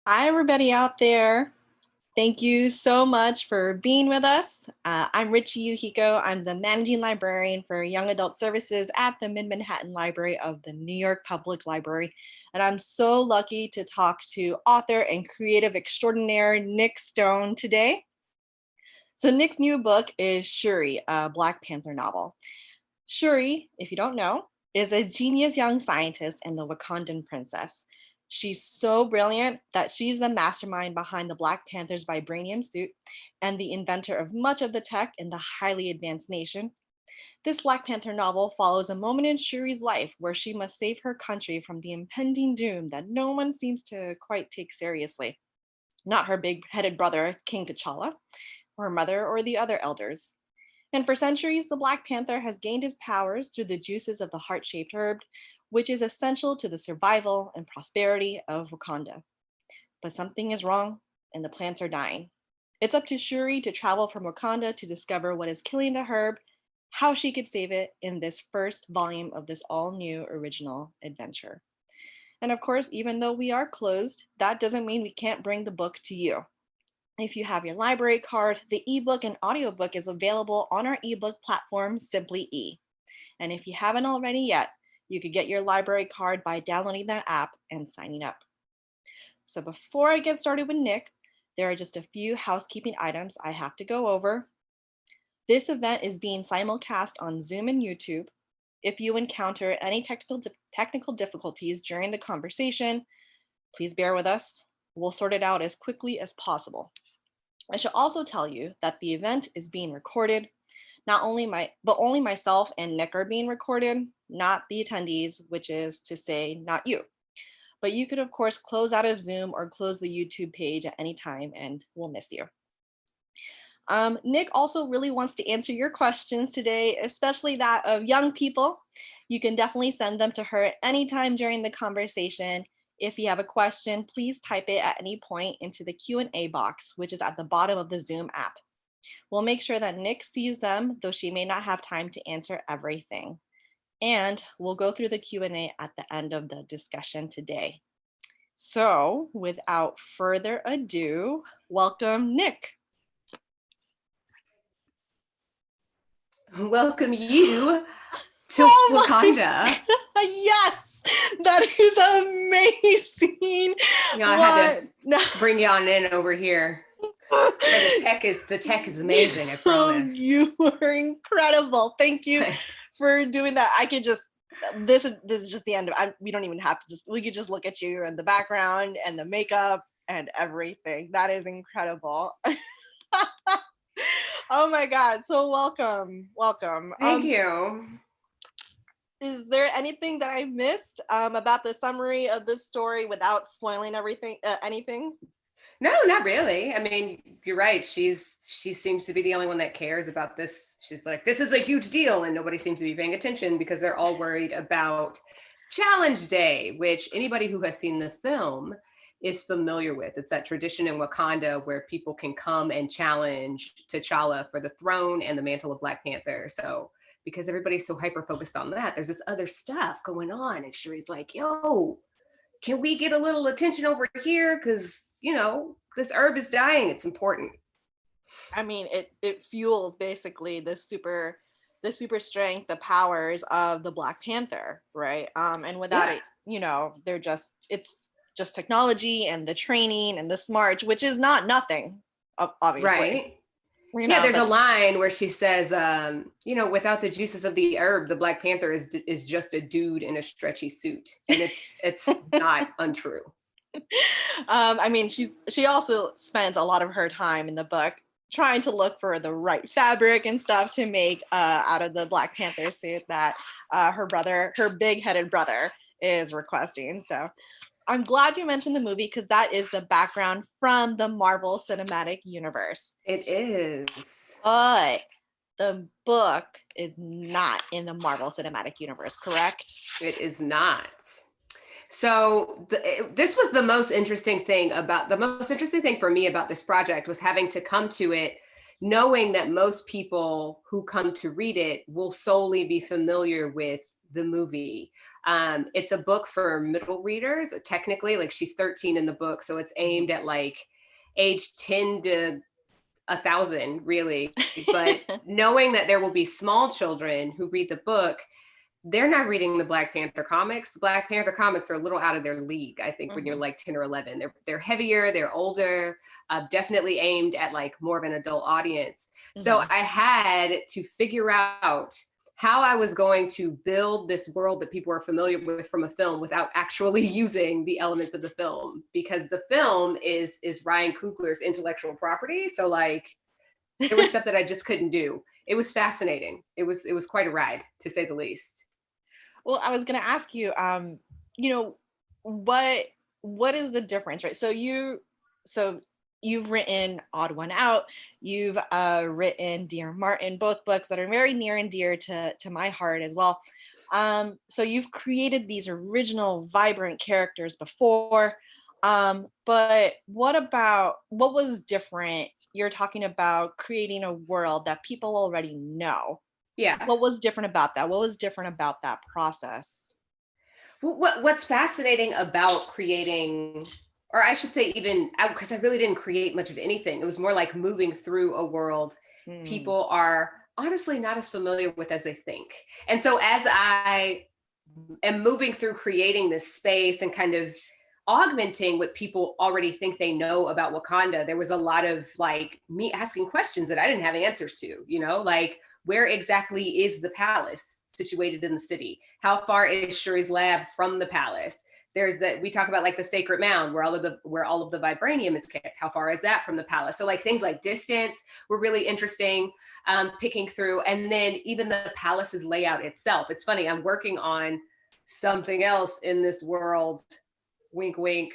Hi, everybody out there. Thank you so much for being with us. I'm Ricci Yuhico. I'm the managing librarian for Young Adult Services at the Mid-Manhattan Library of the New York Public Library. And I'm so lucky to talk to author and creative extraordinaire Nic Stone today. So Nic's new book is Shuri, a Black Panther novel. Shuri, if you don't know, is a genius young scientist and the Wakandan princess. She's so brilliant that she's the mastermind behind the Black Panther's vibranium suit and the inventor of much of the tech in the highly advanced nation. This Black Panther novel follows a moment in Shuri's life where she must save her country from the impending doom that no one seems to quite take seriously. Not her big headed brother, King T'Challa, or her mother, or the other elders. And for centuries, the Black Panther has gained his powers through the juices of the heart-shaped herb, which is essential to the survival and prosperity of Wakanda. But something is wrong, and the plants are dying. It's up to Shuri to travel from Wakanda to discover what is killing the herb, how she could save it in this first volume of this all-new original adventure. And of course, even though we are closed, that doesn't mean we can't bring the book to you. If you have your library card, the ebook and audiobook is available on our ebook platform, SimplyE. And if you haven't already yet, you could get your library card by downloading that app and signing up. So before I get started with Nic, there are just a few housekeeping items I have to go over. This event is being simulcast on Zoom and YouTube. If you encounter any technical difficulties during the conversation, please bear with us. We'll sort it out as quickly as possible. I should also tell you that the event is being recorded. But only myself and Nic are being recorded, not the attendees, which is to say, not you. But you could, of course, close out of Zoom or close the YouTube page at any time, and we'll miss you. Nic also really wants to answer your questions today, especially that of young people. You can definitely send them to her at any time during the conversation. If you have a question, please type it at any point into the Q&A box, which is at the bottom of the Zoom app. We'll make sure that Nic sees them, though she may not have time to answer everything. And we'll go through the Q&A at the end of the discussion today. So without further ado, welcome Nic. Welcome you to Wakanda. Yes, that is amazing. I had to bring you on in over here. The tech is amazing, I promise. You were incredible. Thank you for doing that. I could just, this is just the end of it. We don't even have to we could just look at you and the background and the makeup and everything. That is incredible. Oh my God. So welcome. Thank you. Is there anything that I missed about the summary of this story without spoiling anything? No, not really. I mean, you're right. She seems to be the only one that cares about this. She's like, this is a huge deal, and nobody seems to be paying attention because they're all worried about Challenge Day, which anybody who has seen the film is familiar with. It's that tradition in Wakanda where people can come and challenge T'Challa for the throne and the mantle of Black Panther. So because everybody's so hyper focused on that, there's this other stuff going on. And Shuri's like, yo, can we get a little attention over here? Because, you know, this herb is dying. It's important. I mean, it fuels basically the super strength, the powers of the Black Panther, right? And without it, you know, it's just technology and the training and the smarts, which is not nothing, obviously. Right. You know, there's a line where she says, you know, without the juices of the herb, the Black Panther is just a dude in a stretchy suit. And it's not untrue. I mean, she also spends a lot of her time in the book trying to look for the right fabric and stuff to make out of the Black Panther suit that her big-headed brother is requesting. So I'm glad you mentioned the movie because that is the background from the Marvel Cinematic Universe. It is. But the book is not in the Marvel Cinematic Universe, correct? It is not. So this was the most interesting thing for me about this project was having to come to it knowing that most people who come to read it will solely be familiar with the movie. It's a book for middle readers, technically. Like, she's 13 in the book, so it's aimed at like age 10 to 1,000, really. But knowing that there will be small children who read the book, they're not reading the Black Panther comics. The Black Panther comics are a little out of their league, I think, when you're like 10 or 11. They're heavier, they're older, definitely aimed at like more of an adult audience. So I had to figure out how I was going to build this world that people are familiar with from a film without actually using the elements of the film, because the film is Ryan Coogler's intellectual property. So like, there was stuff that I just couldn't do. It was fascinating. It was quite a ride, to say the least. Well, I was going to ask you, you know, what is the difference, right? So you've written Odd One Out, you've written Dear Martin, both books that are very near and dear to my heart as well. So you've created these original, vibrant characters before, but what was different? You're talking about creating a world that people already know. Yeah. What was different about that? What was different about that process? What's fascinating about creating, or I should say even, because I really didn't create much of anything. It was more like moving through a world people are honestly not as familiar with as they think. And so as I am moving through creating this space and kind of augmenting what people already think they know about Wakanda, there was a lot of like me asking questions that I didn't have answers to, you know, like, where exactly is the palace situated in the city? How far is Shuri's lab from the palace? There's that, we talk about like the sacred mound where all of the vibranium is kept. How far is that from the palace? So like things like distance were really interesting, picking through. And then even the palace's layout itself. It's funny, I'm working on something else in this world, wink, wink.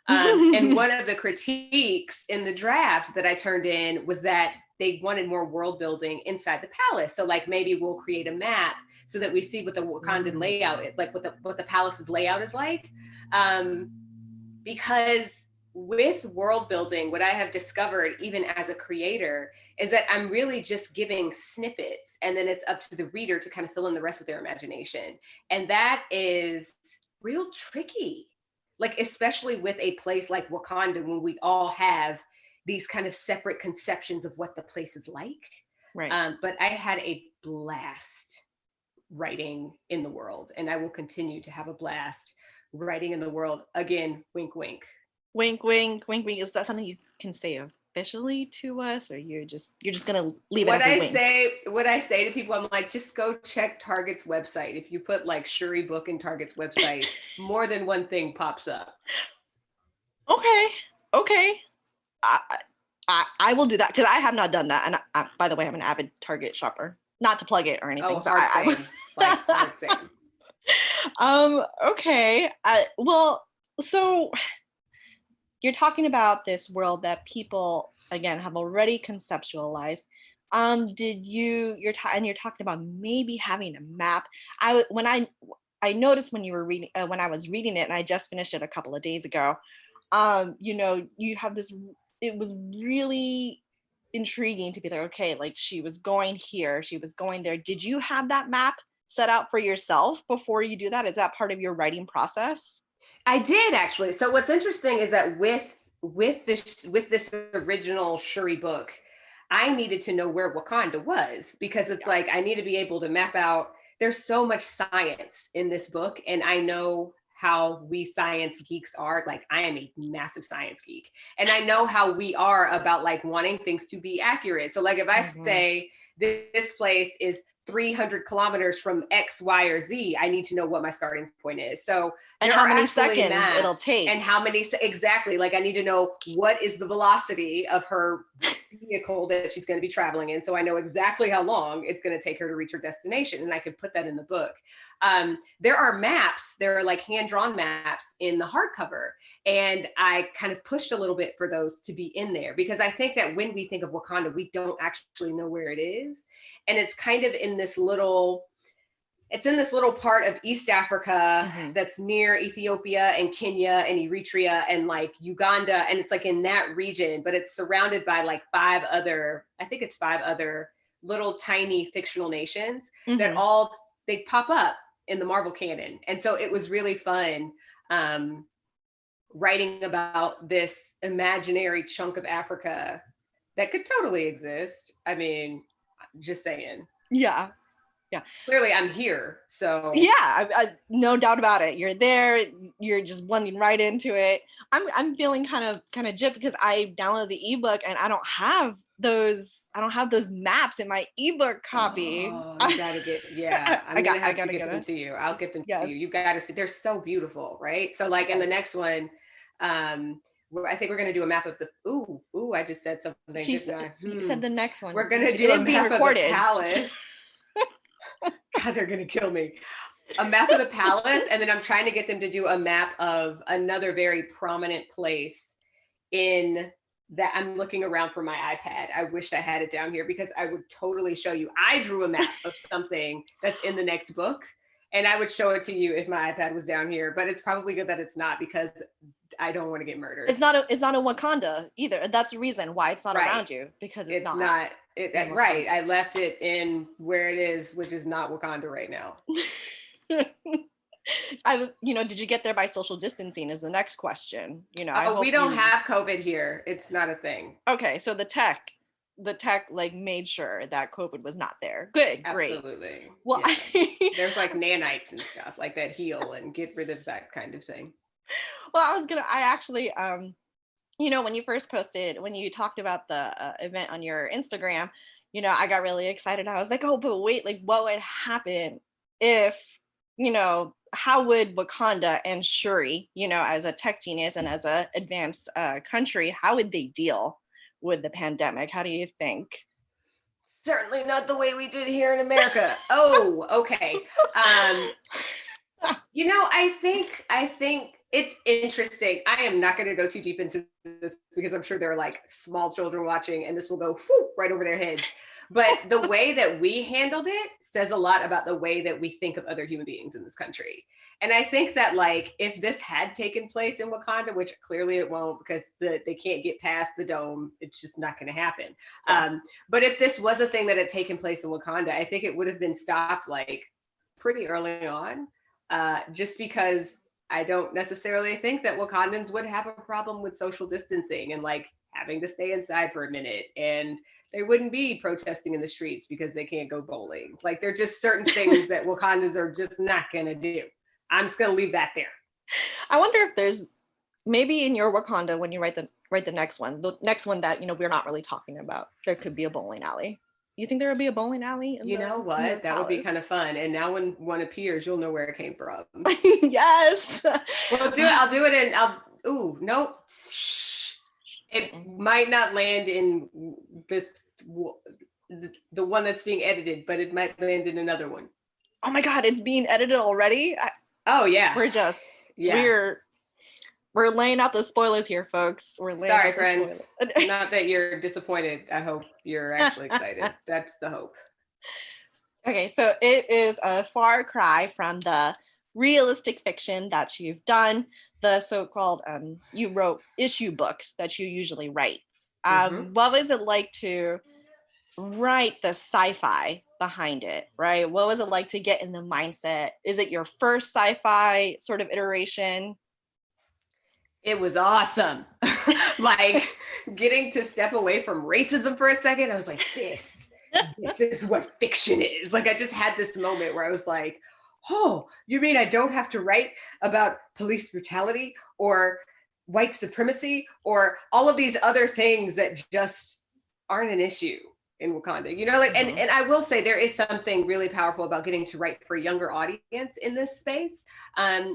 And one of the critiques in the draft that I turned in was that they wanted more world building inside the palace. So like maybe we'll create a map so that we see what the Wakandan layout is, like what the palace's layout is like. Because with world building, what I have discovered even as a creator is that I'm really just giving snippets, and then it's up to the reader to kind of fill in the rest with their imagination. And that is real tricky. Like, especially with a place like Wakanda, when we all have these kind of separate conceptions of what the place is like. Right. But I had a blast writing in the world, and I will continue to have a blast writing in the world. Again, wink, wink. Wink, wink, wink, wink. Is that something you can say officially to us, or you're just gonna leave it as a wink? What I say to people, I'm like, just go check Target's website. If you put like Shuri book in Target's website, more than one thing pops up. Okay. I will do that, because I have not done that. And I, by the way, I'm an avid Target shopper. Not to plug it or anything. Oh, hard same. Okay. Well, so you're talking about this world that people, again, have already conceptualized. You're talking about maybe having a map. I noticed when you were reading, when I was reading it, and I just finished it a couple of days ago, you have this, it was really intriguing to be like, okay, like she was going here, she was going there. Did you have that map set out for yourself before you do that? Is that part of your writing process? I did, actually. So what's interesting is that with this original Shuri book, I needed to know where Wakanda was, because it's like, I need to be able to map out. There's so much science in this book, and I know how we science geeks are. Like, I am a massive science geek, and I know how we are about like wanting things to be accurate. So like, if I say this place is 300 kilometers from X, Y, or Z, I need to know what my starting point is. So, and how many seconds it'll take, and how many, exactly. Like, I need to know what is the velocity of her vehicle that she's going to be traveling in, so I know exactly how long it's going to take her to reach her destination, and I can put that in the book. There are maps, there are like hand-drawn maps in the hardcover, and I kind of pushed a little bit for those to be in there, because I think that when we think of Wakanda, we don't actually know where it is, and it's kind of in this little part of East Africa that's near Ethiopia and Kenya and Eritrea and like Uganda. And it's like in that region, but it's surrounded by like five other little tiny fictional nations that all, they pop up in the Marvel canon. And so it was really fun writing about this imaginary chunk of Africa that could totally exist. I mean, just saying. Yeah. Clearly I'm here, so. Yeah, no doubt about it. You're there, you're just blending right into it. I'm feeling kind of gypped because I downloaded the ebook and I don't have those maps in my ebook copy. Oh, you gotta get, yeah. I'm gonna have to get them to you. I'll get them to you. You gotta see, they're so beautiful, right? So like in the next one, I think we're gonna do a map of the, ooh, I just said something. You said the next one. We're gonna do a map of the palace. God, they're gonna kill me. A map of the palace, and then I'm trying to get them to do a map of another very prominent place in that. I'm looking around for my iPad. I wish I had it down here because I would totally show you. I drew a map of something that's in the next book, and I would show it to you if my iPad was down here, but it's probably good that it's not because I don't want to get murdered. It's not a Wakanda either. That's the reason why it's not around you, because it's not right. I left it in where it is, which is not Wakanda right now. Did you get there by social distancing is the next question. We don't have COVID here. It's not a thing. Okay, so the tech like made sure that COVID was not there. Good, great. Absolutely. Well, yeah. There's like nanites and stuff like that heal and get rid of that kind of thing. Well, I actually, when you first posted, when you talked about the event on your Instagram, I got really excited. I was like, oh, but wait, like what would happen if, how would Wakanda and Shuri, as a tech genius and as a advanced country, how would they deal with the pandemic? How do you think? Certainly not the way we did here in America. Oh, okay. I think it's interesting. I am not going to go too deep into this because I'm sure there are like small children watching and this will go right over their heads. But the way that we handled it says a lot about the way that we think of other human beings in this country. And I think that like if this had taken place in Wakanda, which clearly it won't because they can't get past the dome, it's just not going to happen. Yeah. But if this was a thing that had taken place in Wakanda, I think it would have been stopped like pretty early on, just because I don't necessarily think that Wakandans would have a problem with social distancing and like having to stay inside for a minute, and they wouldn't be protesting in the streets because they can't go bowling. Like there are just certain things that Wakandans are just not going to do. I'm just going to leave that there. I wonder if there's maybe in your Wakanda, when you write the next one that, we're not really talking about, there could be a bowling alley. You think there would be a bowling alley? That would be kind of fun. And now when one appears, you'll know where it came from. Yes. Well, I'll do it nope. It might not land in this, the one that's being edited, but it might land in another one. Oh my God, it's being edited already? Oh yeah. We're laying out the spoilers here, folks. Sorry, friends. Not that you're disappointed. I hope you're actually excited. That's the hope. Okay, so it is a far cry from the realistic fiction that you've done, the so-called, you wrote issue books that you usually write. What was it like to write the sci-fi behind it, right? What was it like to get in the mindset? Is it your first sci-fi sort of iteration? It was awesome. Like getting to step away from racism for a second. I was like, this is what fiction is. Like I just had this moment where I was like, oh, you mean I don't have to write about police brutality or white supremacy or all of these other things that just aren't an issue in Wakanda, and I will say there is something really powerful about getting to write for a younger audience in this space.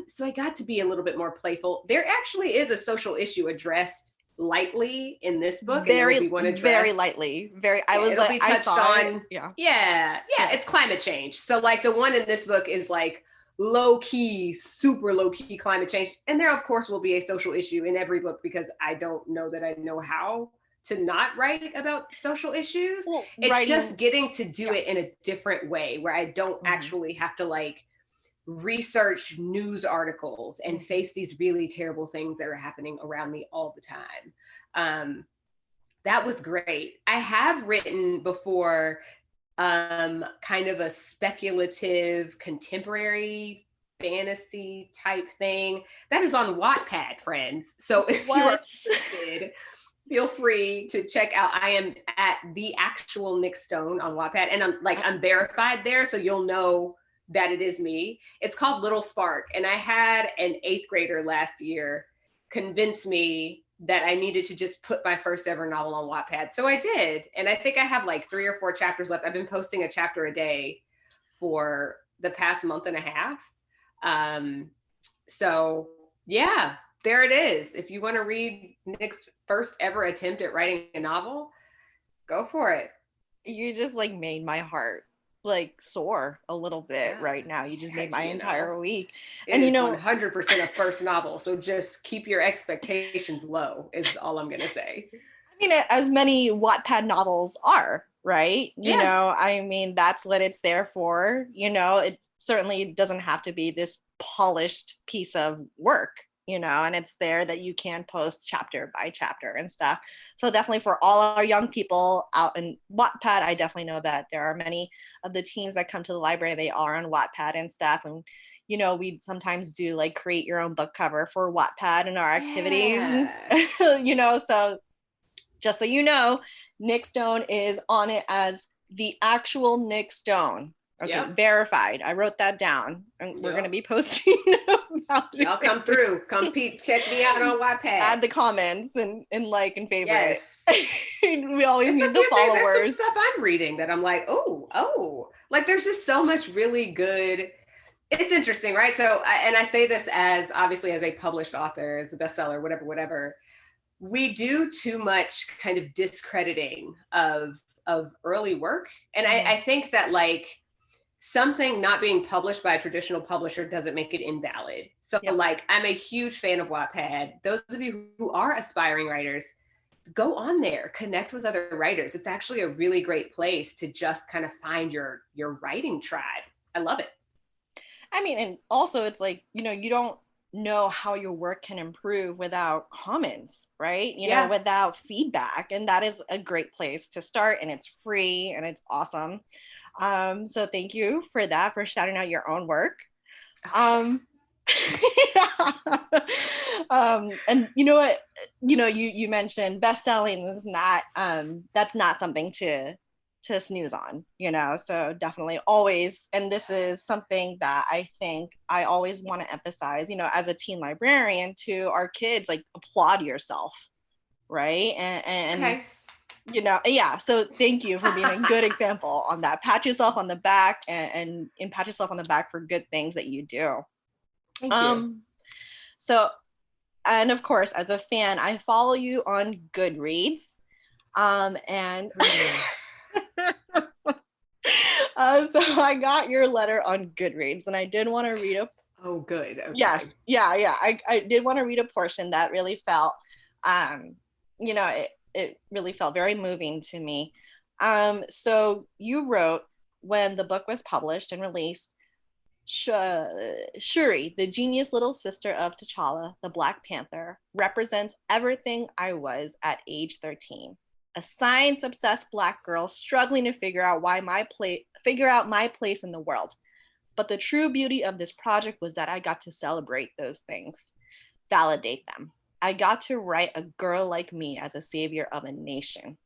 So I got to be a little bit more playful. There actually is a social issue addressed lightly in this book. Very lightly. It'll be touched on. Yeah. It's climate change. So like the one in this book is like super low key climate change. And there of course will be a social issue in every book because I don't know that I know how to not write about social issues. Well, it's just getting to do it in a different way where I don't actually have to like research news articles and face these really terrible things that are happening around me all the time. That was great. I have written before kind of a speculative contemporary fantasy type thing. That is on Wattpad, friends. So if you are interested, feel free to check out. I am at the actual Nic Stone on Wattpad, and I'm verified there, so you'll know that it is me. It's called Little Spark, and I had an 8th grader last year convince me that I needed to just put my first ever novel on Wattpad. So I did. And I think I have like 3 or 4 chapters left. I've been posting a chapter a day for the past month and a half. So yeah, there it is. If you want to read Nic's first ever attempt at writing a novel, go for it. You just like made my heart like soar a little bit right now. You just made my entire week. And you know, 100% a first novel. So just keep your expectations low is all I'm going to say. I mean, as many Wattpad novels are, right? You know, I mean, that's what it's there for. You know, it certainly doesn't have to be this polished piece of work, you know, and it's there that you can post chapter by chapter and stuff. So definitely for all our young people out in Wattpad, I definitely know that there are many of the teens that come to the library, they are on Wattpad and stuff. And, you know, we sometimes do like create your own book cover for Wattpad in our activities, you know, so just so you know, Nic Stone is on it as the actual Nic Stone. Okay, verified. I wrote that down, and we're gonna be posting about it. Y'all come through, come check me out on Wattpad. Add the comments and like and favorite. We always need the followers. There's some stuff I'm reading that I'm like, oh, like there's just so much really good. It's interesting, right? So, and I say this as obviously as a published author, as a bestseller, whatever. We do too much kind of discrediting of early work, and I think that like something not being published by a traditional publisher doesn't make it invalid. So like, I'm a huge fan of Wattpad. Those of you who are aspiring writers, go on there, connect with other writers. It's actually a really great place to just kind of find your writing tribe. I love it. I mean, and also it's like, you know, you don't know how your work can improve without comments, right? You know, without feedback. And that is a great place to start, and it's free and it's awesome. So thank you for that, for shouting out your own work. And you know what, you know, you mentioned best-selling is not, that's not something to snooze on, you know, so definitely always, and this is something that I think I always want to emphasize, you know, as a teen librarian to our kids, like applaud yourself, right? And you know, so thank you for being a good example on that. Pat yourself on the back and pat yourself on the back for good things that you do. Thank you. So, and of course, as a fan, I follow you on Goodreads. And so I got your letter on Goodreads, and I did want to read a. Oh, good. Okay. Yes, yeah. I did want to read a portion that really felt, you know, it really felt very moving to me. So you wrote, when the book was published and released, Shuri, the genius little sister of T'Challa, the Black Panther, represents everything I was at age 13. A science-obsessed Black girl struggling to figure out my place in the world. But the true beauty of this project was that I got to celebrate those things, validate them. I got to write a girl like me as a savior of a nation.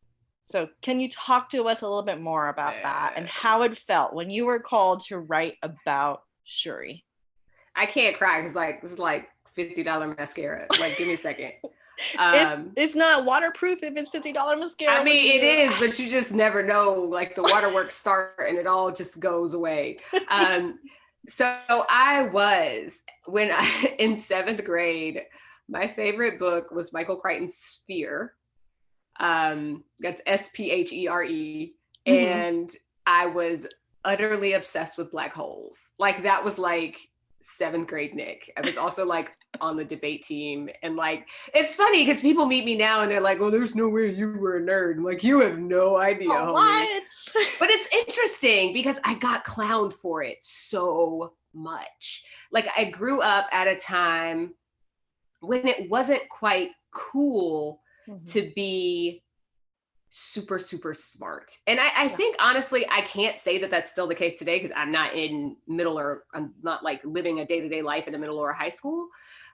So can you talk to us a little bit more about that and how it felt when you were called to write about Shuri? I can't cry because like this is like $50 mascara. Like, give me a second. It's not waterproof if it's $50 mascara. I mean, it is, but you just never know. Like the waterworks start and it all just goes away. So I was, in 7th grade, my favorite book was Michael Crichton's Sphere. That's Sphere. And I was utterly obsessed with black holes. Like that was like 7th grade Nic. I was also like on the debate team, and like it's funny because people meet me now and they're like, "Oh, there's no way you were a nerd." I'm like, you have no idea. What? But it's interesting because I got clowned for it so much. Like I grew up at a time when it wasn't quite cool to be super, super smart. And I think, honestly, I can't say that that's still the case today because I'm not I'm not like living a day-to-day life in a middle or a high school,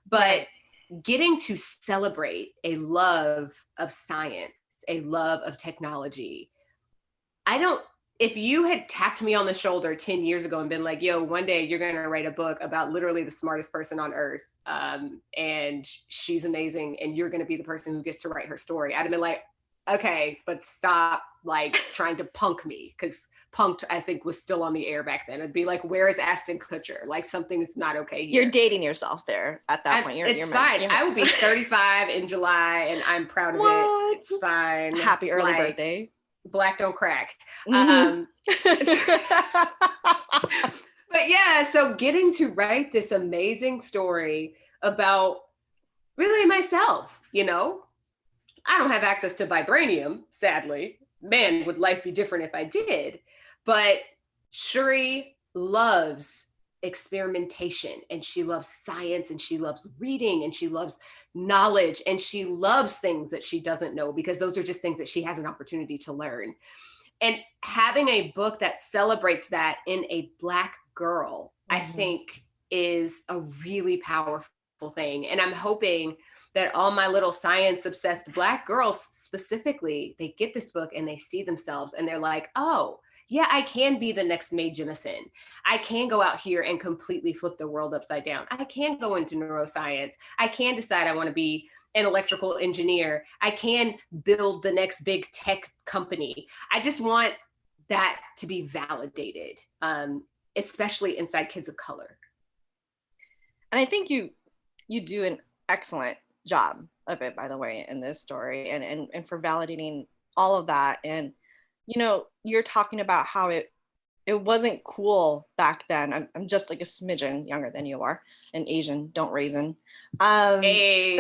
but getting to celebrate a love of science, a love of technology. If you had tapped me on the shoulder 10 years ago and been like, yo, one day you're going to write a book about literally the smartest person on earth, and she's amazing, and you're going to be the person who gets to write her story, I'd have been like, okay, but stop like trying to punk me, because Punked, I think, was still on the air back then. It'd be like, where is Ashton Kutcher? Like, something is not okay here. You're dating yourself there at that point. It's fine. I will be 35 in July, and I'm proud of it. It's fine. Happy early birthday. Black don't crack. But yeah, so getting to write this amazing story about really myself, you know? I don't have access to vibranium, sadly. Man, would life be different if I did. But Shuri loves experimentation, and she loves science, and she loves reading, and she loves knowledge, and she loves things that she doesn't know, because those are just things that she has an opportunity to learn. And having a book that celebrates that in a Black girl, I think, is a really powerful thing. And I'm hoping that all my little science obsessed Black girls specifically, they get this book and they see themselves and they're like, oh, yeah, I can be the next Mae Jemison. I can go out here and completely flip the world upside down. I can go into neuroscience. I can decide I want to be an electrical engineer. I can build the next big tech company. I just want that to be validated, especially inside kids of color. And I think you do an excellent job of it, by the way, in this story, and for validating all of that. And you know, you're talking about how it wasn't cool back then. I'm just like a smidgen younger than you are, and Asian, don't raisin. Hey.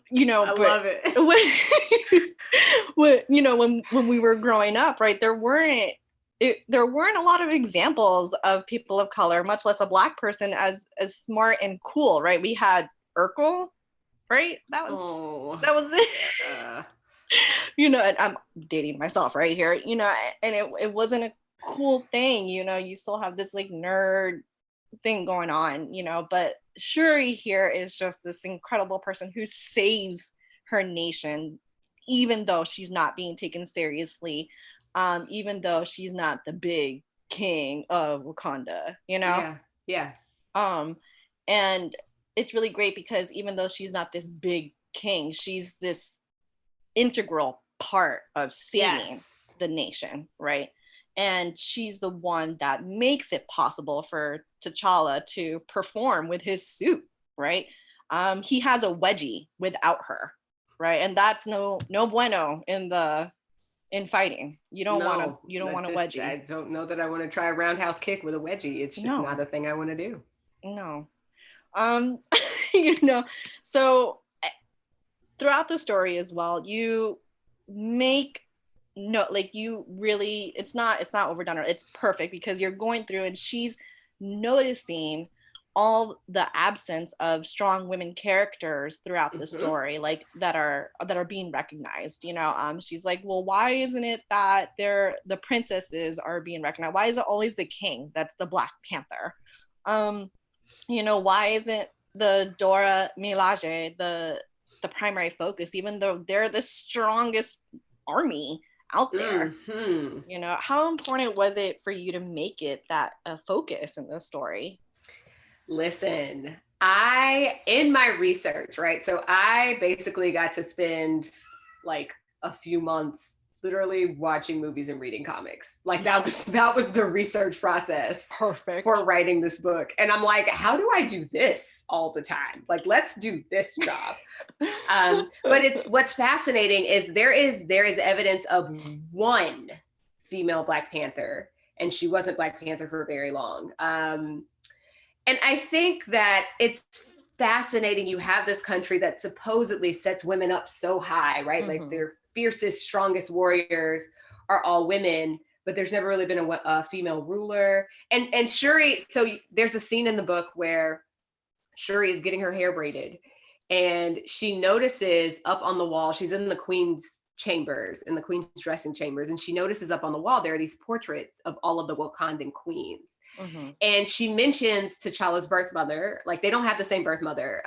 You know, I love it. when we were growing up, right, there weren't a lot of examples of people of color, much less a Black person, as smart and cool, right? We had Urkel, right? That was it. You know, and I'm dating myself right here, you know, and it wasn't a cool thing, you know, you still have this like nerd thing going on, you know, but Shuri here is just this incredible person who saves her nation, even though she's not being taken seriously, even though she's not the big king of Wakanda, you know? Yeah. And it's really great because even though she's not this big king, she's this integral part of saving the nation, right? And she's the one that makes it possible for T'Challa to perform with his suit, right? He has a wedgie without her, right? And that's no bueno in fighting. You don't want a wedgie. I don't know that I want to try a roundhouse kick with a wedgie. It's just not a thing I want to do. No. You know, so throughout the story as well, you make you really, it's not overdone, or it's perfect, because you're going through and she's noticing all the absence of strong women characters throughout the story, like that are being recognized, you know. She's like, well, why isn't it that the princesses are being recognized? Why is it always the king that's the Black Panther? You know, why isn't the Dora Milaje the primary focus, even though they're the strongest army out there? You know, how important was it for you to make it that a focus in the story? Listen, in my research, right? So I basically got to spend like a few months literally watching movies and reading comics. Like that was the research process. Perfect. For writing this book. And I'm like, how do I do this all the time? Like, let's do this job. But what's fascinating is there is evidence of one female Black Panther, and she wasn't Black Panther for very long. And I think that it's fascinating. You have this country that supposedly sets women up so high, right? Like their fiercest, strongest warriors are all women, but there's never really been a female ruler. And Shuri, so there's a scene in the book where Shuri is getting her hair braided, and she notices up on the wall, she's in the queen's chambers, in the queen's dressing chambers, and she notices up on the wall there are these portraits of all of the Wakandan queens. And she mentions T'Challa's birth mother, like they don't have the same birth mother.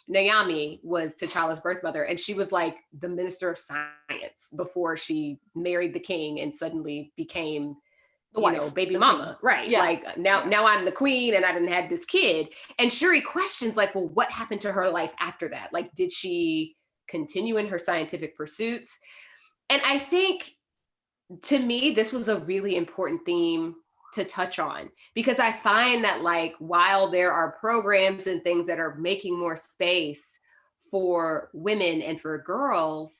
Naomi was T'Challa's birth mother, and she was like the minister of science before she married the king and suddenly became baby mama, right? Yeah. Like now I'm the queen and I didn't have this kid. And Shuri questions like, well, what happened to her life after that? Like, did she continue in her scientific pursuits? And I think, to me, this was a really important theme to touch on, because I find that like, while there are programs and things that are making more space for women and for girls,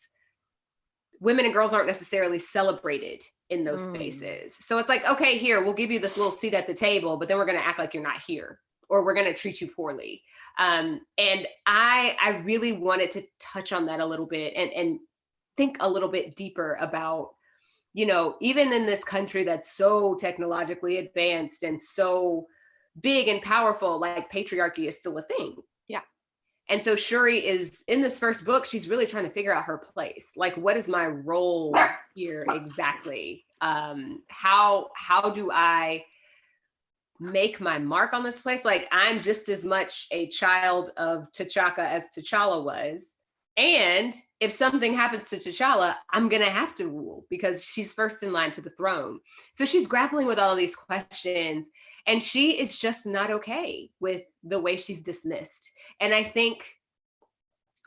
women and girls aren't necessarily celebrated in those spaces. So it's like, okay, here, we'll give you this little seat at the table, but then we're going to act like you're not here, or we're going to treat you poorly. And I really wanted to touch on that a little bit and think a little bit deeper about, even in this country that's so technologically advanced and so big and powerful, like patriarchy is still a thing. Yeah. And so Shuri is, in this first book, she's really trying to figure out her place. Like, what is my role here exactly? How do I make my mark on this place? Like, I'm just as much a child of T'Chaka as T'Challa was. And if something happens to T'Challa, I'm going to have to rule because she's first in line to the throne. So she's grappling with all of these questions, and she is just not okay with the way she's dismissed. And I think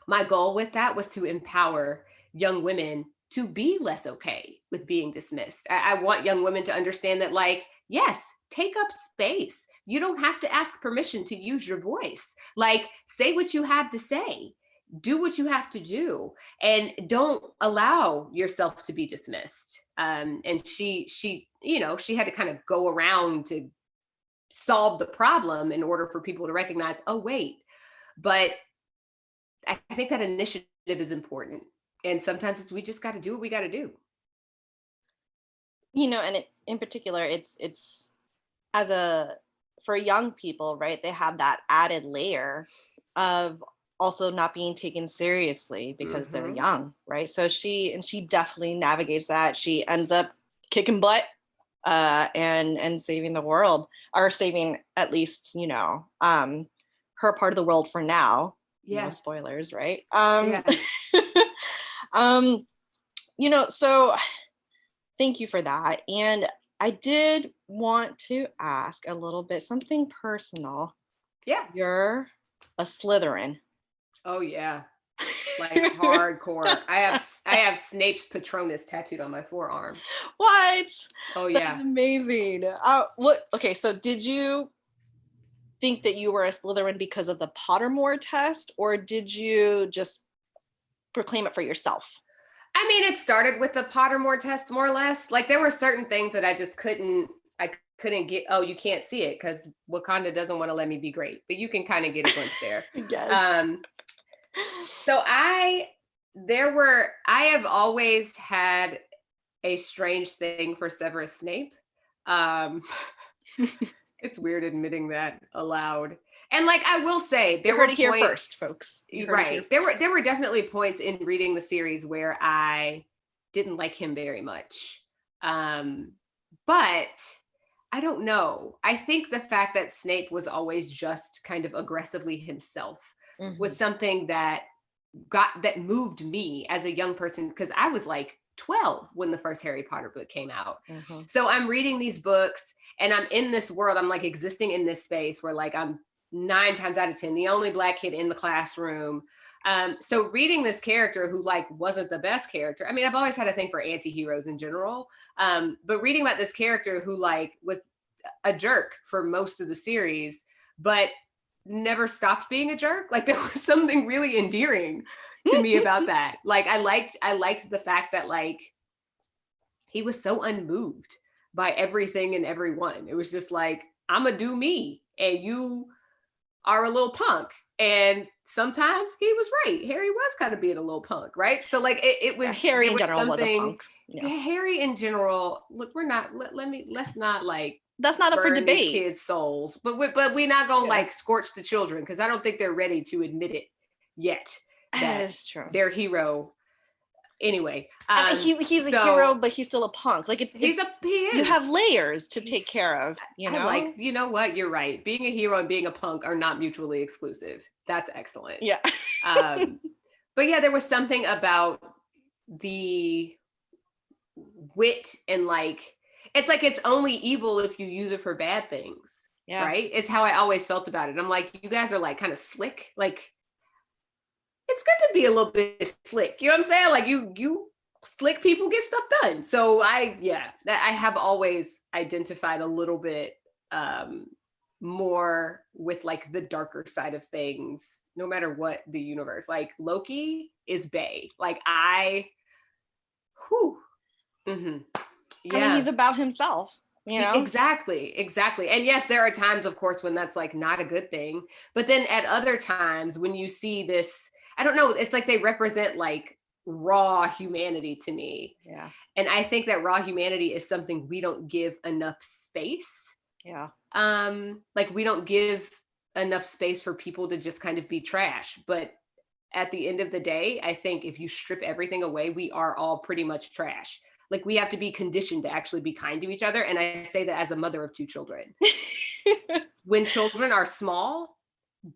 my goal with that was to empower young women to be less okay with being dismissed. I want young women to understand that, like, yes, take up space. You don't have to ask permission to use your voice. Like, say what you have to say. Do what you have to do, and don't allow yourself to be dismissed. And she had to kind of go around to solve the problem in order for people to recognize, oh, wait. But I think that initiative is important. And sometimes we just got to do what we got to do. And in particular, it's for young people, right? They have that added layer of also not being taken seriously because they're young, right? So she definitely navigates that. She ends up kicking butt and saving the world, or saving at least, her part of the world for now. Yeah. No spoilers, right? So thank you for that. And I did want to ask a little bit something personal. Yeah. You're a Slytherin. Oh yeah, like hardcore. I have Snape's Patronus tattooed on my forearm. What? Oh yeah, that's amazing. Okay, so did you think that you were a Slytherin because of the Pottermore test, or did you just proclaim it for yourself? I mean, it started with the Pottermore test, more or less. Like, there were certain things that I just couldn't get. Oh, you can't see it because Wakanda doesn't want to let me be great, but you can kind of get a glimpse there. Yes. So I have always had a strange thing for Severus Snape. It's weird admitting that aloud. And like, I will say, there were here first, folks. Right. There were definitely points in reading the series where I didn't like him very much. But I don't know. I think the fact that Snape was always just kind of aggressively himself was something that moved me as a young person, because I was like 12 when the first Harry Potter book came out. So I'm reading these books and I'm in this world. I'm like existing in this space where like I'm 9 times out of 10 the only Black kid in the classroom. So reading this character who like wasn't the best character. I mean, I've always had a thing for anti-heroes in general. But reading about this character who like was a jerk for most of the series, but never stopped being a jerk. Like, there was something really endearing to me about that. Like, I liked the fact that like he was so unmoved by everything and everyone. It was just like, I'ma do me and you are a little punk. And sometimes he was right. Harry was kind of being a little punk, right? So like it was Harry in general was a punk. Yeah. Harry in general, look, we're not let's not like that's not up for debate. Kids' souls, but we're not gonna like scorch the children, because I don't think they're ready to admit it yet That that is true. their hero. Anyway, I mean, he's a hero, but he's still a punk. Like he is. You have layers to take care of, you know? I like, you know what? You're right. Being a hero and being a punk are not mutually exclusive. That's excellent. Yeah. But yeah, there was something about the wit and like, it's like it's only evil if you use it for bad things. Yeah. Right? It's how I always felt about it. I'm like, you guys are like kind of slick. Like, it's good to be a little bit slick. You know what I'm saying? Like you slick people get stuff done. So I have always identified a little bit more with like the darker side of things, no matter what the universe. Like Loki is bae. Like yeah. I mean, he's about himself. You know? Exactly. And yes, there are times, of course, when that's like not a good thing. But then at other times when you see this, I don't know, it's like they represent like raw humanity to me. Yeah. And I think that raw humanity is something we don't give enough space. Yeah. Like we don't give enough space for people to just kind of be trash. But at the end of the day, I think if you strip everything away, we are all pretty much trash. Like we have to be conditioned to actually be kind to each other. And I say that as a mother of 2 children. When children are small,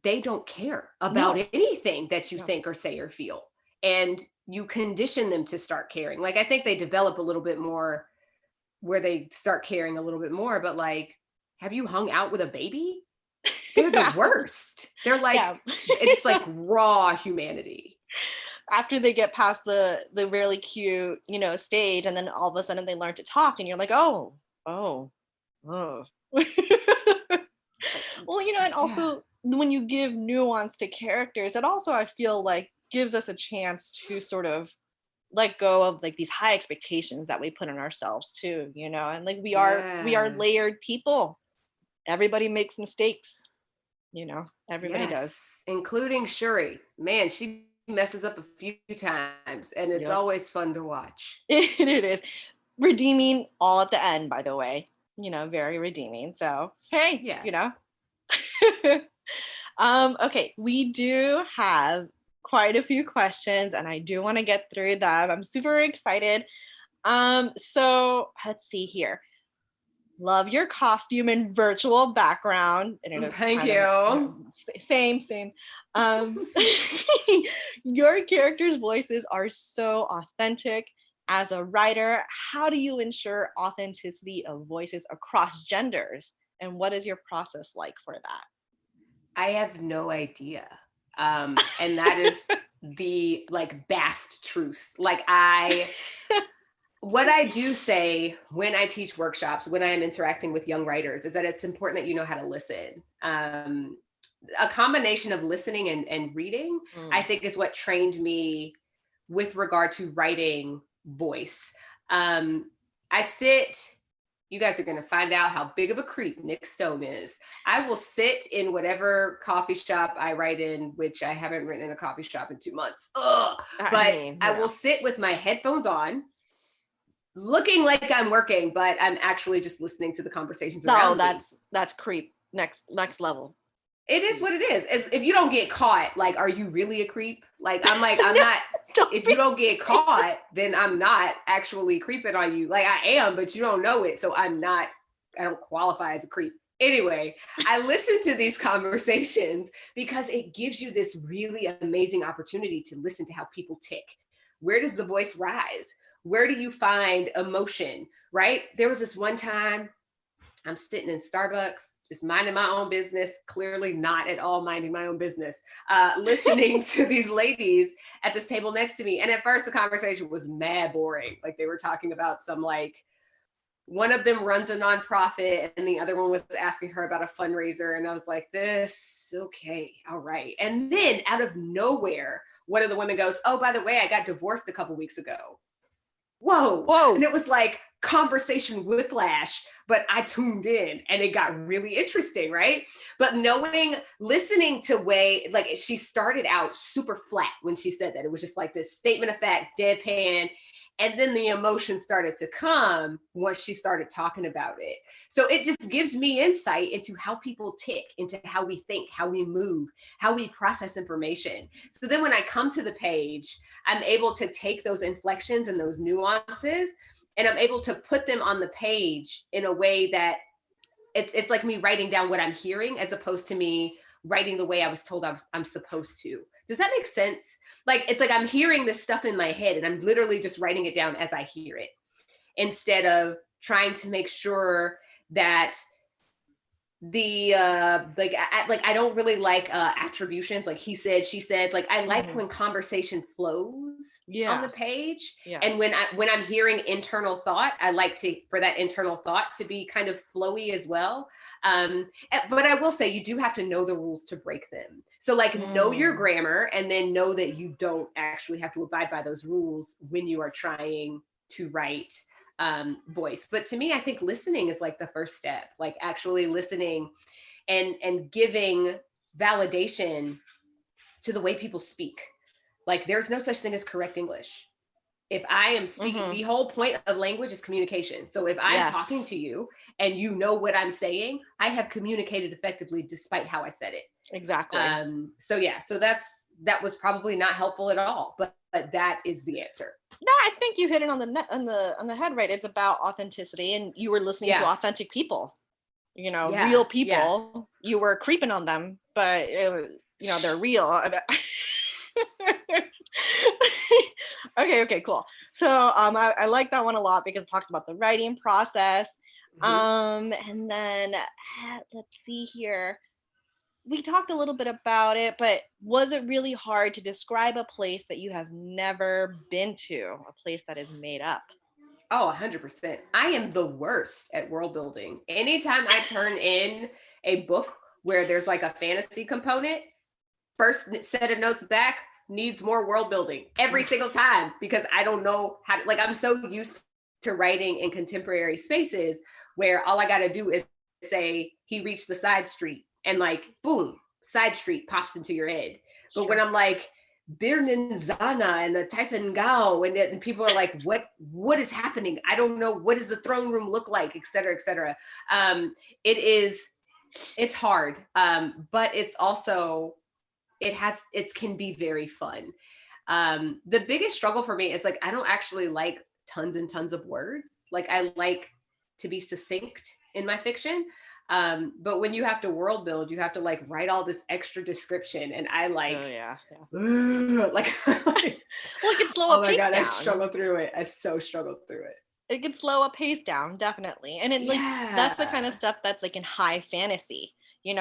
they don't care about anything that you think or say or feel. And you condition them to start caring. Like I think they develop a little bit more where they start caring a little bit more. But like, have you hung out with a baby? They're the worst. They're like, it's like raw humanity. After they get past the really cute, you know, stage, and then all of a sudden they learn to talk, and you're like, oh. Well, you know, and also when you give nuance to characters, it also, I feel like, gives us a chance to sort of let go of like these high expectations that we put on ourselves too, you know, and like we are layered people. Everybody makes mistakes, you know, everybody does. Including Shuri. Man, she messes up a few times and it's always fun to watch. It is redeeming all at the end, by the way, you know, very redeeming. So hey, you know. Okay, we do have quite a few questions and I do want to get through them. I'm super excited. So let's see here. Love your costume and virtual background. And thank you. Same. Your characters' voices are so authentic. As a writer, how do you ensure authenticity of voices across genders? And what is your process like for that? I have no idea. And that is the like vast truth. Like what I do say when I teach workshops, when I am interacting with young writers, is that it's important that you know how to listen. A combination of listening and reading, I think, is what trained me with regard to writing voice. You guys are going to find out how big of a creep Nic Stone is. I will sit in whatever coffee shop I write in, which I haven't written in a coffee shop in 2 months. I will sit with my headphones on, looking like I'm working, but I'm actually just listening to the conversations around me. That's creep. Next level. It is what it is. If you don't get caught, like, are you really a creep? Like, I'm not, if you don't get caught, then I'm not actually creeping on you. Like I am, but you don't know it. So I don't qualify as a creep. Anyway, I listen to these conversations because it gives you this really amazing opportunity to listen to how people tick. Where does the voice rise? Where do you find emotion, right? There was this one time I'm sitting in Starbucks, just minding my own business, clearly not at all minding my own business, listening to these ladies at this table next to me. And at first the conversation was mad boring. Like they were talking about some, like, one of them runs a nonprofit and the other one was asking her about a fundraiser. And I was like, okay, all right. And then out of nowhere, one of the women goes, oh, by the way, I got divorced a couple weeks ago. Whoa. And it was like, conversation whiplash, but I tuned in and it got really interesting, right? But listening to way, like she started out super flat when she said that. It was just like this statement of fact, deadpan. And then the emotion started to come once she started talking about it. So it just gives me insight into how people tick, into how we think, how we move, how we process information. So then when I come to the page, I'm able to take those inflections and those nuances, and I'm able to put them on the page in a way that it's like me writing down what I'm hearing as opposed to me writing the way I was told I'm supposed to. Does that make sense? Like, it's like I'm hearing this stuff in my head and I'm literally just writing it down as I hear it, instead of trying to make sure that I don't really like attributions, like he said, she said. Like, I like when conversation flows on the page. And when I'm hearing internal thought, I like for that internal thought to be kind of flowy as well. But I will say, you do have to know the rules to break them. So like, know your grammar, and then know that you don't actually have to abide by those rules when you are trying to write voice. But to me, I think listening is like the first step, like actually listening and giving validation to the way people speak. Like, there's no such thing as correct English. If I am speaking, the whole point of language is communication. So if I'm talking to you and you know what I'm saying, I have communicated effectively despite how I said it. Exactly. So that was probably not helpful at all, but that is the answer. No, I think you hit it on the head, right? It's about authenticity, and you were listening to authentic people, real people. You were creeping on them, but it was, they're real. Okay, cool. So I like that one a lot because it talks about the writing process. And then let's see here. We talked a little bit about it, but was it really hard to describe a place that you have never been to, a place that is made up? Oh, 100%. I am the worst at world building. Anytime I turn in a book where there's like a fantasy component, first set of notes back needs more world building every single time, because I don't know how to, like, I'm so used to writing in contemporary spaces where all I got to do is say, he reached the side street, and like, boom, side street pops into your head. But when I'm like, Birnin Zana and the Typhon Gao, and people are like, what is happening? I don't know. What does the throne room look like? Et cetera, et cetera. It's hard. But it's also, it can be very fun. The biggest struggle for me is like, I don't actually like tons and tons of words. Like, I like to be succinct in my fiction. But when you have to world build, you have to like write all this extra description, and I like, like, well, it can slow a pace down. I struggled through it. I so struggled through it. It can slow a pace down, definitely. And it like, that's the kind of stuff that's like in high fantasy,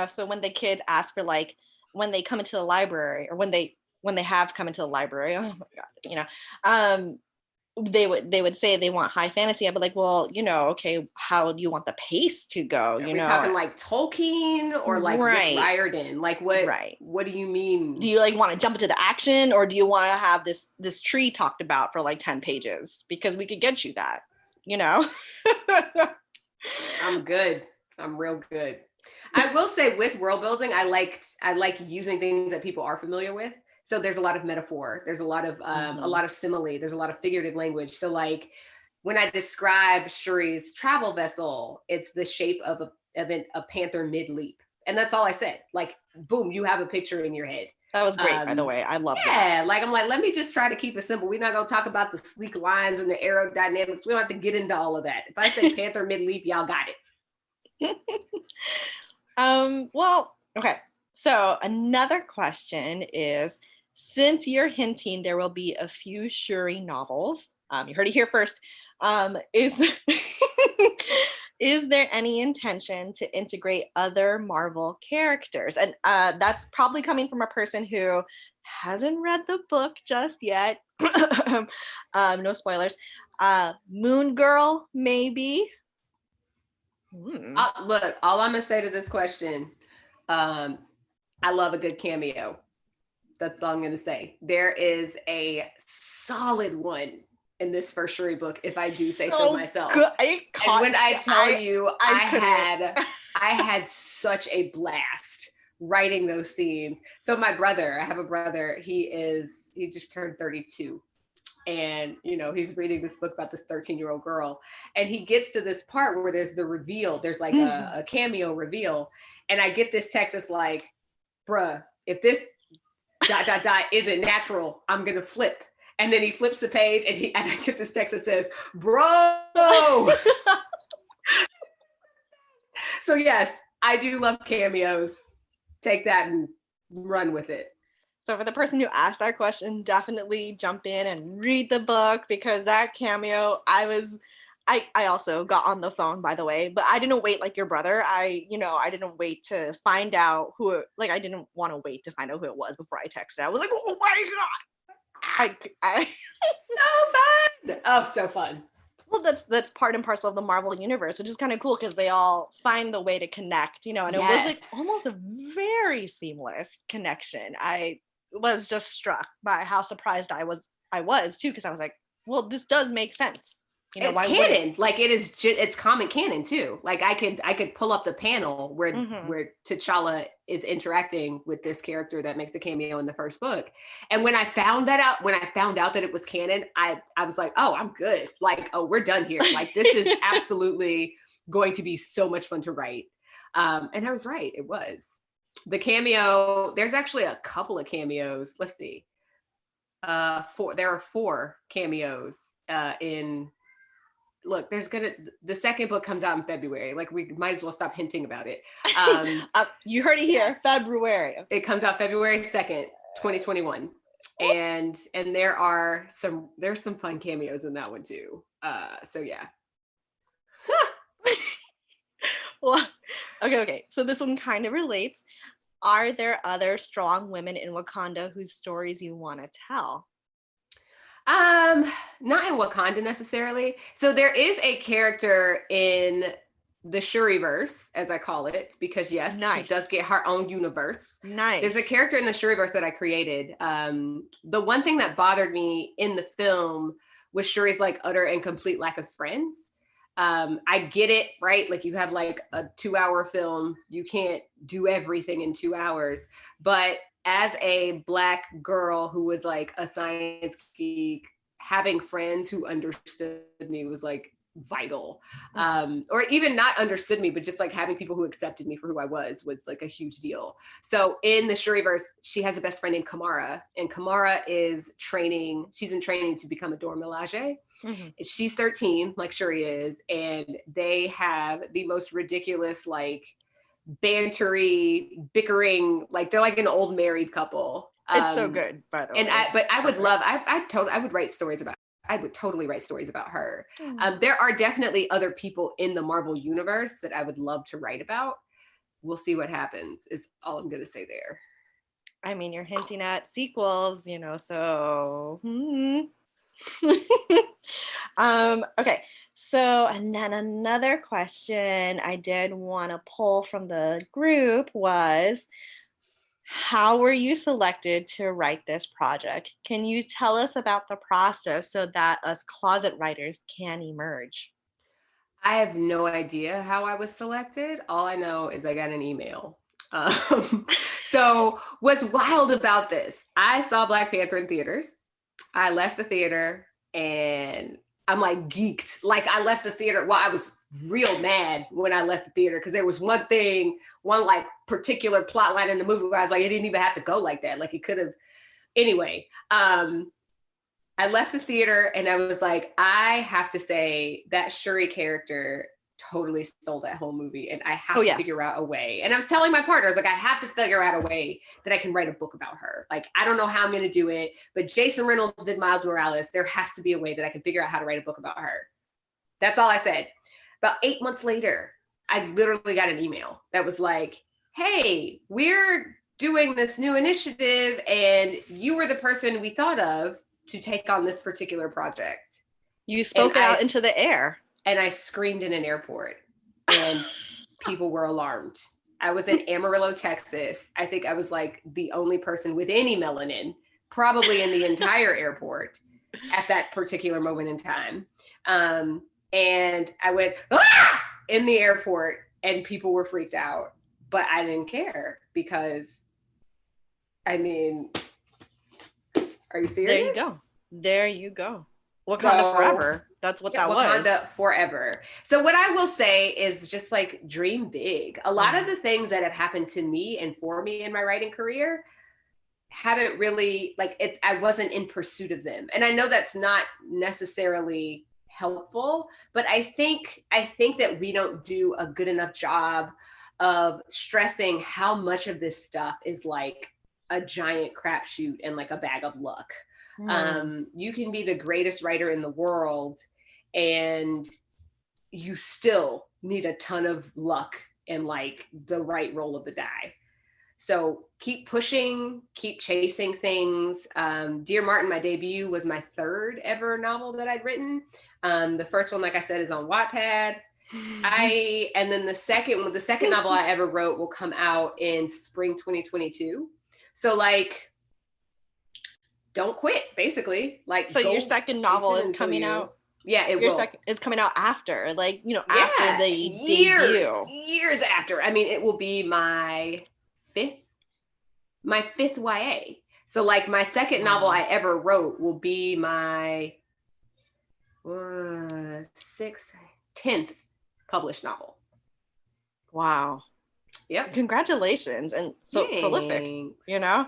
so when the kids ask for, like, when they come into the library, or when they have come into the library, oh my God, they would say they want high fantasy. I'd be like, well, okay, how do you want the pace to go? Are we talking like Tolkien or like Rick Riordan? Like, what do you mean? Do you like want to jump into the action, or do you want to have this tree talked about for like 10 pages? Because we could get you that, I'm good. I'm real good. I will say, with world building, I like using things that people are familiar with. So there's a lot of metaphor. There's a lot of simile. There's a lot of figurative language. So like, when I describe Shuri's travel vessel, it's the shape of a panther mid-leap. And that's all I said. Like, boom, you have a picture in your head. That was great, by the way. I love that. Yeah, like, I'm like, let me just try to keep it simple. We're not going to talk about the sleek lines and the aerodynamics. We don't have to get into all of that. If I say panther mid-leap, y'all got it. Well, okay. So another question is, since you're hinting there will be a few Shuri novels, you heard it here first, is there any intention to integrate other Marvel characters? And that's probably coming from a person who hasn't read the book just yet. No spoilers. Moon Girl, maybe. Look, all I'm gonna say to this question, I love a good cameo. That's all I'm gonna say. There is a solid one in this first Shuri book, if I do say so So myself. good. And when I tell you, I had such a blast writing those scenes. So my brother, I have a brother, he just turned 32. And, you know, he's reading this book about this 13-year-old girl. And he gets to this part where there's the reveal. There's like a cameo reveal. And I get this text that's like, bruh, if this ... isn't natural, I'm going to flip. And then he flips the page and I get this text that says, bro. So yes, I do love cameos. Take that and run with it. So for the person who asked that question, definitely jump in and read the book, because that cameo, I also got on the phone, by the way, but I didn't wait like your brother. I didn't wait to find out I didn't want to wait to find out who it was before I texted. I was like, oh my God. So fun. Oh, so fun. Well, that's part and parcel of the Marvel universe, which is kind of cool because they all find the way to connect, and it was like almost a very seamless connection. I was just struck by how surprised I was too, because I was like, well, this does make sense. It's canon. Like it's comic canon too. Like I could pull up the panel where T'Challa is interacting with this character that makes a cameo in the first book. And when I found out that it was canon, I was like, oh, I'm good. Like, oh, we're done here. Like this is absolutely going to be so much fun to write. And I was right. It was. The cameo, there's actually a couple of cameos. Let's see. There are 4 cameos in. Look, the second book comes out in February. Like we might as well stop hinting about it. You heard it here, February. It comes out February 2nd, 2021. And there's some fun cameos in that one too. So yeah. Well, okay. So this one kind of relates. Are there other strong women in Wakanda whose stories you want to tell? Not in Wakanda necessarily. So there is a character in the Shuriverse, as I call it, because yes, she does get her own universe. Nice. There's a character in the Shuriverse that I created. The one thing that bothered me in the film was Shuri's like utter and complete lack of friends. I get it, right? Like you have like a 2-hour film, you can't do everything in 2 hours, but as a Black girl who was like a science geek, having friends who understood me was like vital. Or even not understood me, but just like having people who accepted me for who I was like a huge deal. So in the Shuriverse, she has a best friend named Kamara, and Kamara she's in training to become a Dora Milaje. Mm-hmm. She's 13, like Shuri is, and they have the most ridiculous, like, bantery, bickering, like they're like an old married couple. It's so good, by the way. I would write stories about. I would totally write stories about her. There are definitely other people in the Marvel universe that I would love to write about. We'll see what happens. Is all I'm going to say there. I mean, you're hinting at sequels, so. Okay, so and then another question I did want to pull from the group was, how were you selected to write this project? Can you tell us about the process so that us closet writers can emerge? I have no idea how I was selected. All I know is I got an email. So what's wild about this? I saw Black Panther in theaters. I left the theater and I'm like geeked. Like I left the theater. Well, I was real mad when I left the theater because there was one like particular plot line in the movie where I was like, it didn't even have to go like that. Like it could have. Anyway, I left the theater and I was like, I have to say that Shuri character totally stole that whole movie, and I have to figure out a way. And I was telling my partner, I was like, I have to figure out a way that I can write a book about her. Like, I don't know how I'm going to do it, but Jason Reynolds did Miles Morales. There has to be a way that I can figure out how to write a book about her. That's all I said. About 8 months later, I literally got an email that was like, hey, we're doing this new initiative and you were the person we thought of to take on this particular project. You spoke it out into the air. And I screamed in an airport and people were alarmed. I was in Amarillo, Texas. I think I was like the only person with any melanin, probably in the entire airport. at that particular moment in time. And I went, ah! in the airport, and people were freaked out, but I didn't care because, I mean, are you serious? There you go. There you go. Wakanda forever. That's what that Wakanda was. forever. So what I will say is just like dream big. A lot of the things that have happened to me and for me in my writing career haven't really I wasn't in pursuit of them. And I know that's not necessarily helpful, but I think that we don't do a good enough job of stressing how much of this stuff is like a giant crapshoot and like a bag of luck. You can be the greatest writer in the world and you still need a ton of luck and like the right roll of the die. So keep pushing, keep chasing things. Dear Martin, my debut, was my third ever novel that I'd written. The first one, like I said, is on Wattpad. And then the second novel I ever wrote will come out in spring 2022. So like, don't quit, basically. Like, so your second novel is coming out. Yeah, it's coming out after, like, you know, after the debut. Years after. I mean, it will be my fifth YA. So like my second novel I ever wrote will be my 10th published novel. Wow. Yep. Congratulations. And so prolific, you know?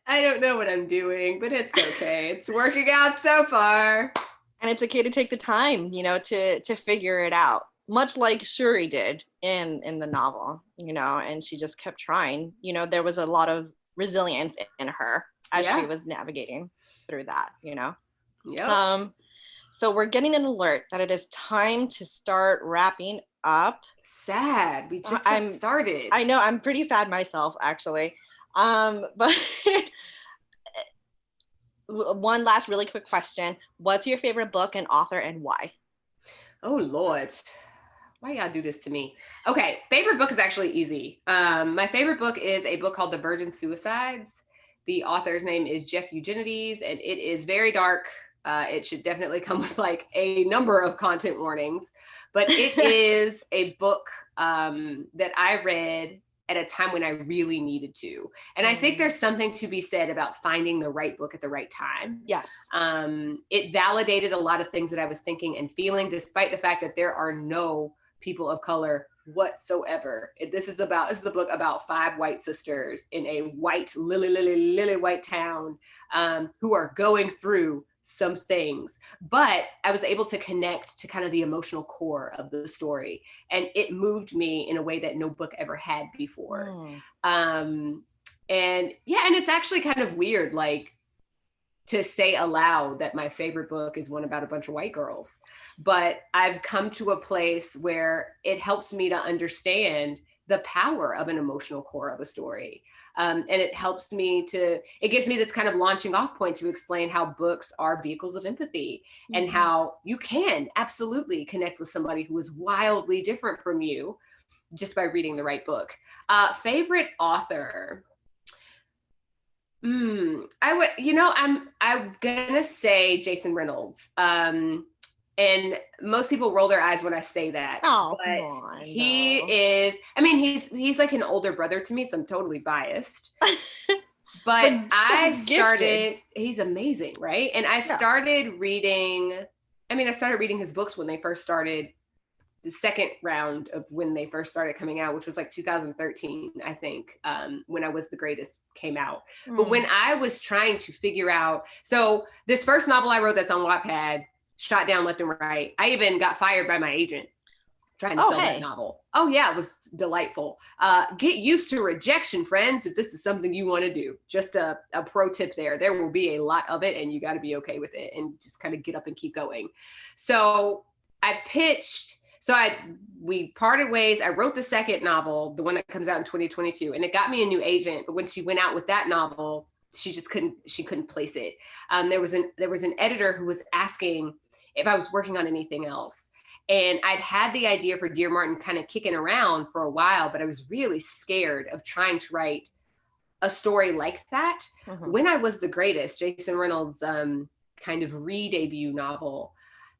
I don't know what I'm doing, but it's okay. It's working out so far. And it's okay to take the time, you know, to figure it out, much like Shuri did in the novel, you know, and she just kept trying. You know, there was a lot of resilience in her as she was navigating through that, you know. Yep. So we're getting an alert that it is time to start wrapping up. Sad. We just got started. I know, I'm pretty sad myself, actually. But one last really quick question. What's your favorite book and author and why? Oh, Lord. Why y'all do this to me? Okay, favorite book is actually easy. My favorite book is a book called The Virgin Suicides. The author's name is Jeff Eugenides, and it is very dark. It should definitely come with like a number of content warnings, but it is a book that I read at a time when I really needed to. And I think there's something to be said about finding the right book at the right time. Yes. It validated a lot of things that I was thinking and feeling, despite the fact that there are no people of color whatsoever. This is the book about 5 white sisters in a white, lily white town who are going through some things, but I was able to connect to kind of the emotional core of the story, and it moved me in a way that no book ever had before. And it's actually kind of weird, like, to say aloud that my favorite book is one about a bunch of white girls, but I've come to a place where it helps me to understand the power of an emotional core of a story. And it gives me this kind of launching off point to explain how books are vehicles of empathy and how you can absolutely connect with somebody who is wildly different from you just by reading the right book. Favorite author. I'm gonna say Jason Reynolds. And most people roll their eyes when I say that. Oh, but he's like an older brother to me, so I'm totally biased. But he's amazing, right? And I started reading his books when they first started, the second round of when they first started coming out, which was like 2013, I think, when I Was the Greatest came out. But when I was trying to figure out, so this first novel I wrote that's on Wattpad, shot down left and right. I even got fired by my agent trying to sell that novel. Oh yeah, it was delightful. Get used to rejection, friends, if this is something you want to do. Just a pro tip there. There will be a lot of it and you got to be okay with it and just kind of get up and keep going. So I pitched, we parted ways. I wrote the second novel, the one that comes out in 2022, and it got me a new agent. But when she went out with that novel, she couldn't place it. There was an editor who was asking if I was working on anything else. And I'd had the idea for Dear Martin kind of kicking around for a while, but I was really scared of trying to write a story like that. When I Was the Greatest, Jason Reynolds kind of re-debut novel,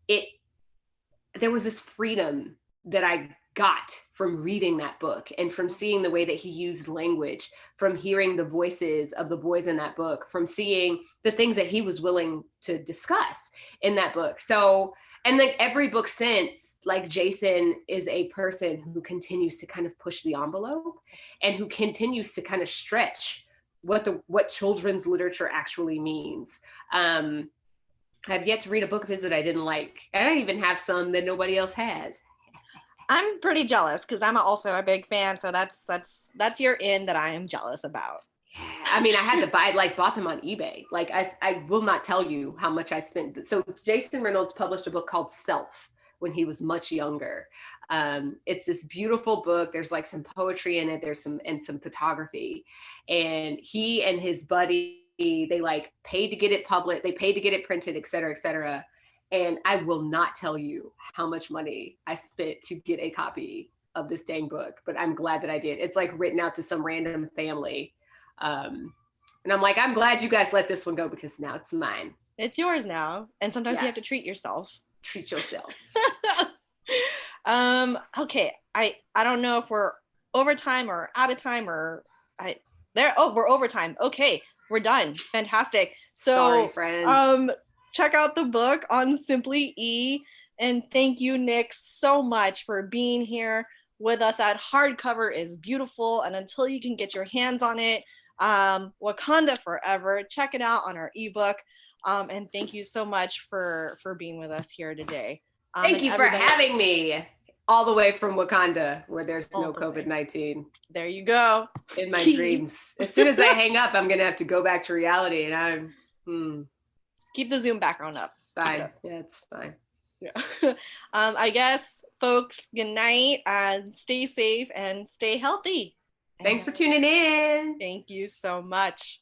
there was this freedom that I got from reading that book and from seeing the way that he used language, from hearing the voices of the boys in that book, from seeing the things that he was willing to discuss in that book. So, and then every book since, like, Jason is a person who continues to kind of push the envelope and who continues to kind of stretch what children's literature actually means. I've yet to read a book of his that I didn't like. And I even have some that nobody else has. I'm pretty jealous because I'm also a big fan. So that's your in that I am jealous about. I mean, I had to bought them on eBay. Like, I will not tell you how much I spent. So Jason Reynolds published a book called Self when he was much younger. It's this beautiful book. There's like some poetry in it. There's some photography. And he and his buddy, they like paid to get it published. They paid to get it printed, et cetera, et cetera. And I will not tell you how much money I spent to get a copy of this dang book, but I'm glad that I did. It's like written out to some random family. And I'm like, I'm glad you guys let this one go because now it's mine. It's yours now. And sometimes you have to Yes. treat yourself. Treat yourself. Okay. I don't know if we're over time or out of time or we're over time. Okay. We're done. Fantastic. So sorry, friends. Check out the book on SimplyE. And thank you, Nic, so much for being here with us. That hardcover is beautiful. And until you can get your hands on it, Wakanda Forever, check it out on our ebook. And thank you so much for being with us here today. Thank you for having me all the way from Wakanda, where there's no COVID-19. There you go. In my dreams. As soon as I hang up, I'm going to have to go back to reality. And keep the Zoom background up. Fine. Yeah, it's fine. Yeah. I guess, folks, good night and stay safe and stay healthy. Thanks for tuning in. Thank you so much.